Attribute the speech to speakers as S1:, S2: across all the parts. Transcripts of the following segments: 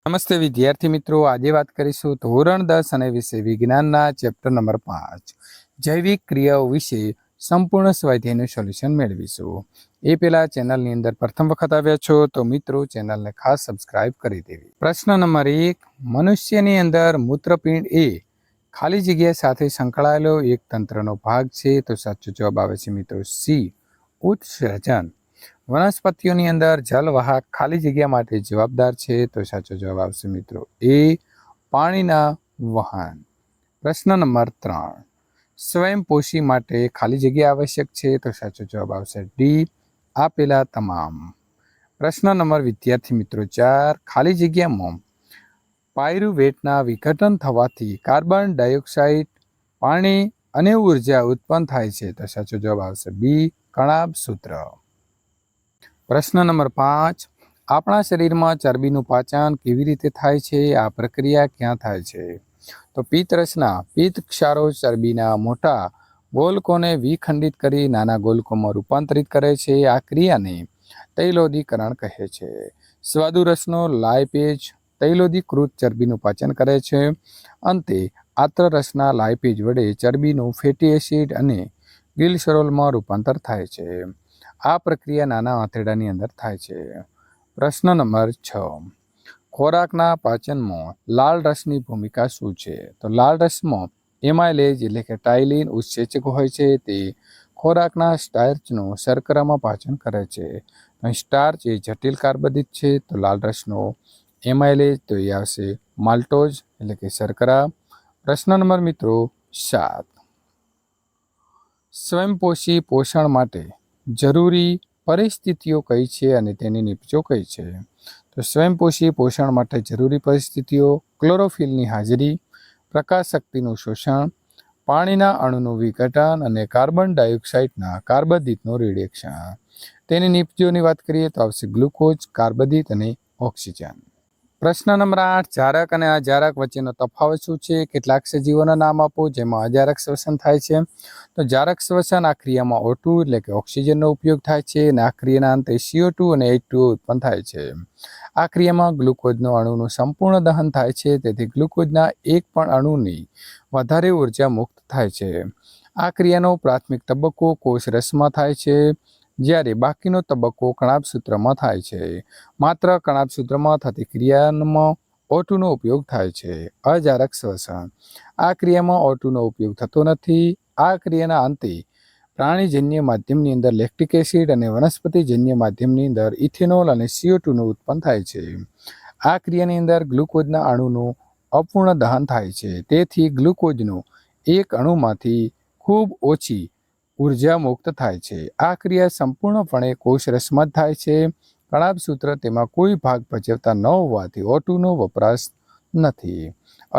S1: નમસ્તે વિદ્યાર્થી મિત્રો, આજે વાત કરીશું ધોરણ 10 અને વિષય વિજ્ઞાનના ચેપ્ટર નંબર 5 જૈવિક ક્રિયાઓ વિશે સંપૂર્ણ સ્વાધ્યાયનું સોલ્યુશન મેળવીશું. એ પહેલા ચેનલની અંદર પ્રથમ વખત આવ્યા છો તો મિત્રો ચેનલને ખાસ સબસ્ક્રાઇબ કરી દેવી. પ્રશ્ન નંબર 1, મનુષ્યની અંદર મૂત્રપિંડ એ ખાલી જગ્યા સાથે સંકળાયેલો એક તંત્રનો ભાગ છે. તો સાચો જવાબ આવે છે મિત્રો સી, ઉત્સર્જન. વનસ્પતિઓની અંદર જલવાહક ખાલી જગ્યા માટે જવાબદાર છે. તો સાચો જવાબ આવશે મિત્રો એ, પાણીના વહન. પ્રશ્ન નંબર 3, સ્વયંપોષી માટે ખાલી જગ્યા આવશ્યક છે. તો સાચો જવાબ આવશે ડી, આપેલા તમામ. પ્રશ્ન નંબર વિદ્યાર્થી મિત્રો 4, ખાલી જગ્યામાં પાયરુવેટના વિઘટન થવાથી કાર્બન ડાયોક્સાઇડ, પાણી અને ઉર્જા ઉત્પન્ન થાય છે. તો સાચો જવાબ આવશે બી, કણાભ સૂત્ર. પ્રશ્ન નંબર 5, આપણા શરીરમાં ચરબીનું પાચન કેવી રીતે થાય છે? આ પ્રક્રિયા ક્યાં થાય છે? તો પિત્તરસના પિત્ત ક્ષારો ચરબીના મોટા ગોલકોને વિખંડિત કરી નાના ગોલકોમાં રૂપાંતરિત કરે છે. આ ક્રિયાને તૈલોદીકરણ કહે છે. સ્વાદુરસનો લાઇપેજ તૈલોદીકૃત ચરબીનું પાચન કરે છે. અંતે આત્રરસના લાઇપેજ વડે ચરબીનું ફેટી એસિડ અને ગ્લિસરોલમાં રૂપાંતર થાય છે. આ પ્રક્રિયા નાના આંતરડાની અંદર થાય છે. પ્રશ્ન નંબર 6, ખોરાકના પાચનમાં લાળ રસની ભૂમિકા શું છે? તો લાળ રસમાં એમાઇલેજ એટલે કે ટાઇલિન ઉત્સેચક હોય છે. તે ખોરાકના સ્ટાર્ચનું શર્કરામાં પાચન કરે છે. સ્ટાર્ચ એ જટિલ કાર્બોદિત છે. તો લાળ રસનો એમાઇલેજ તો એ આવશે માલ્ટોઝ એટલે કે શર્કરા. પ્રશ્ન નંબર મિત્રો 7, સ્વયંપોષી પોષણ માટે જરૂરી પરિસ્થિતિઓ કઈ છે અને તેની નિપજો કઈ છે? તો સ્વયંપોષી પોષણ માટે જરૂરી પરિસ્થિતિઓ ક્લોરોફિલની હાજરી, પ્રકાશ શક્તિનું શોષણ, પાણીના અણુનું વિઘટન અને કાર્બન ડાયોક્સાઇડના કાર્બોદિતનું રિડક્શન. તેની નિપજોની વાત કરીએ તો આવશે ગ્લુકોઝ, કાર્બોદિત અને ઓક્સિજન. પ્રશ્ન નંબર 8, જારક અને અજારક વચ્ચેનો તફાવત શું છે? કેટલાક સજીવોના નામ આપો જેમાં અજારક શ્વસન થાય છે. તો જારક શ્વસન આ ક્રિયામાં O2 એટલે કે ઓક્સિજનનો ઉપયોગ થાય છે અને આ ક્રિયાના અંતે CO2 અને H2O ઉત્પન્ન થાય છે. આ ક્રિયામાં ગ્લુકોઝનો અણુનું સંપૂર્ણ દહન થાય છે. તેથી ગ્લુકોઝના એક પણ અણુની વધારે ઉર્જા મુક્ત થાય છે. આ ક્રિયાનો પ્રાથમિક તબક્કો કોષરસમાં થાય છે, જ્યારે બાકીનો તબક્કો કણાભસૂત્રમાં થાય છે. માત્ર કણાભસૂત્રમાં થતી ક્રિયામાં O2 નો ઉપયોગ થાય છે. અજારક શ્વસન આ ક્રિયામાં O2 નો ઉપયોગ થતો નથી. આ ક્રિયાના અંતે પ્રાણીજન્ય માધ્યમની અંદર લેક્ટિક એસિડ અને વનસ્પતિજન્ય માધ્યમની અંદર ઇથેનોલ અને CO2 નું ઉત્પન્ન થાય છે. આ ક્રિયાની અંદર ગ્લુકોઝના અણુનું અપૂર્ણ દહન થાય છે. તેથી ગ્લુકોઝનો એક અણુમાંથી ખૂબ ઓછી ઉર્જા મુક્ત થાય છે. આ ક્રિયા સંપૂર્ણપણે કોષરસમાં જ થાય છે. કણાભસૂત્ર તેમાં કોઈ ભાગ ભજવતા ન હોવાથી O2 નો વપરાશ નથી.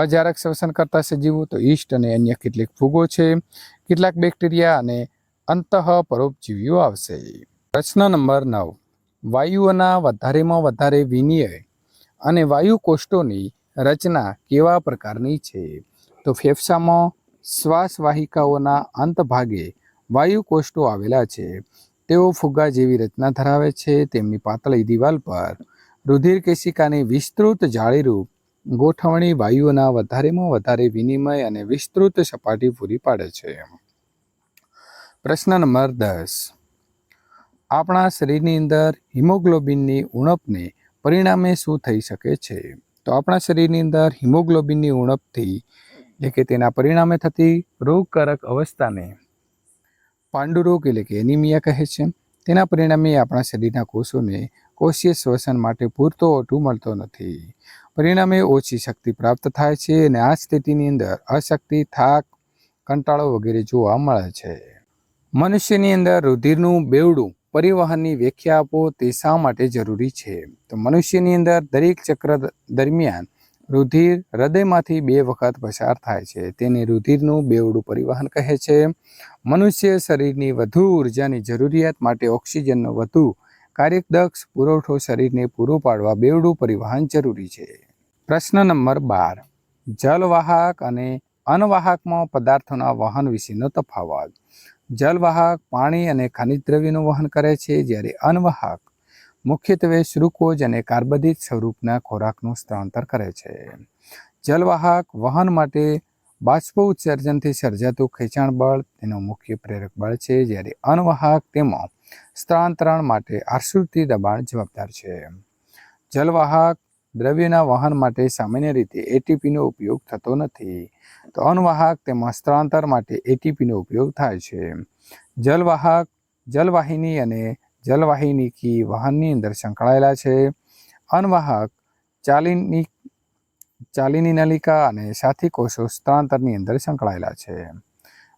S1: અજારક શ્વસન કરતા સજીવો તો ઈસ્ટ અને અન્ય કેટલીક ફૂગો છે, કેટલાક બેક્ટેરિયા અને અંતઃપરોપજીવીઓ આવશે. પ્રશ્ન નંબર 9, વાયુઓના વધારેમાં વધારે વિનિમય અને વાયુકોષોની રચના કેવા પ્રકારની છે? તો ફેફસામાં શ્વાસવાહિકાઓના અંતભાગે વાયુકોષો આવેલા છે. તેઓ ફુગ્ગા જેવી રચના ધરાવે છે. તેમની પાતળી દિવાલ પર રુધિર કેશિકાની વિસ્તૃત જાળીરૂપ ગોઠવણી વાયુઓના વધારેમાં વધારે વિનિમય અને વિસ્તૃત સપાટી પૂરી પાડે છે. પ્રશ્ન નંબર 10, આપણા શરીરની અંદર હિમોગ્લોબિનની ઉણપને પરિણામે શું થઈ શકે છે? તો આપણા શરીરની અંદર હિમોગ્લોબિનની ઉણપથી એટલે કે તેના પરિણામે થતી રોગકારક અવસ્થાને પાંડુરોગ એટલે કે એનિમિયા કહે છે. તેના પરિણામે આપણા શરીરના કોષોને કોષીય શ્વસન માટે પૂરતો O2 મળતો નથી. પરિણામે ઓછી શક્તિ પ્રાપ્ત થાય છે અને આ સ્થિતિની અંદર અશક્તિ, થાક, કંટાળો વગેરે જોવા મળે છે. મનુષ્યની અંદર રુધિરનું બેવડું પરિવહનની વ્યાખ્યા આપો. તે શા માટે જરૂરી છે? તો મનુષ્યની અંદર દરેક ચક્ર દરમિયાન રુધિર હૃદયમાંથી 2 વખત પસાર થાય છે. તેને રુધિરનું બેવડું પરિવહન કહે છે. મનુષ્ય શરીરની વધુ ઉર્જાની જરૂરિયાત માટે ઓક્સિજનનો વધુ કાર્યદક્ષ પુરવઠો શરીરને પૂરો પાડવા બેવડું પરિવહન જરૂરી છે. પ્રશ્ન નંબર 12, જલવાહક અને અનવાહકમાં પદાર્થોના વહન વિશેનો તફાવત. જલવાહક પાણી અને ખનિજ દ્રવ્યનું વહન કરે છે, જ્યારે અનવાહક મુખ્યત્વે સુક્રોઝ અને કાર્બોદિત સ્વરૂપના ખોરાકનું સ્થળાંતર કરે છે. જલવાહક વહન માટે બાષ્પ ઉત્સર્જનથી સર્જાતું ખેંચાણ બળ તેનું મુખ્ય પ્રેરક બળ છે, જ્યારે અનવાહક તેમાં સ્થળાંતરણ માટે આશ્રિત દબાણ જવાબદાર છે. જલવાહક દ્રવ્યના વહન માટે સામાન્ય રીતે એટીપીનો ઉપયોગ થતો નથી, તો અનવાહક તેમાં સ્થળાંતર માટે એટીપીનો ઉપયોગ થાય છે. જલવાહક જલવાહિની અને જલવાહિનીકી વહનની અંદર સંકળાયેલા છે. અનવાહક ચાલીની નલિકા અને સાથી કોષો સ્થળાંતરની અંદર સંકળાયેલા છે.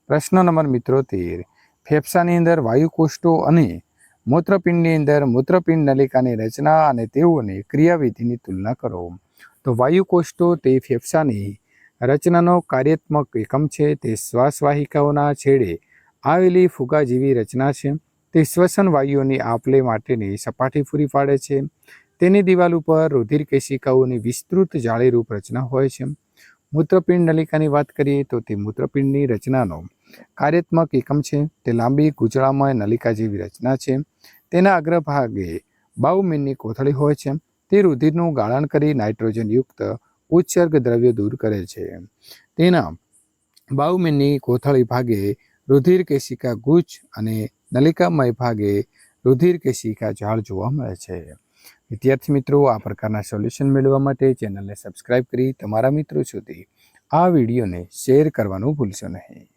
S1: પ્રશ્ન નંબર મિત્રો 13. ફેફસાની અંદર વાયુકોષો અને મૂત્રપિંડની અંદર મૂત્રપિંડ નલિકાની રચના અને તેઓની ક્રિયાવિધિની તુલના કરો. તો વાયુકોષો તે ફેફસાની રચનાનો કાર્યાત્મક એકમ છે. તે શ્વાસવાહિકાઓના છેડે આવેલી ફુગા જેવી રચના છે. તે શ્વસન વાયુઓની આપલે માટેની સપાટી પૂરી પાડે છે. તેની દિવાલ ઉપર રુધિર કેશિકાઓની વિસ્તૃત જાળીરૂપ રચના હોય છે. મૂત્રપિંડ નલિકાની વાત કરીએ તો તે મૂત્રપિંડની રચનાનો કાર્યાત્મક એકમ છે. તે લાંબી ગૂંચળામય નલિકા જેવી રચના છે. તેના અગ્રભાગે બાઉમેનની કોથળી હોય છે. તે રુધિરનું ગાળણ કરી નાઇટ્રોજનયુક્ત ઉત્સર્ગ દ્રવ્ય દૂર કરે છે. તેના બાઉમેનની કોથળી ભાગે રુધિર કેશિકા ગુચ્છ અને નલિકામય ભાગે રુધિર કેશિકા જાળ જોવા મળે છે. વિદ્યાર્થી મિત્રો, આ પ્રકારના સોલ્યુશન મેળવવા માટે ચેનલને સબસ્ક્રાઇબ કરી તમારા મિત્રો સુધી આ વિડીયોને શેર કરવાનું ભૂલશો નહીં.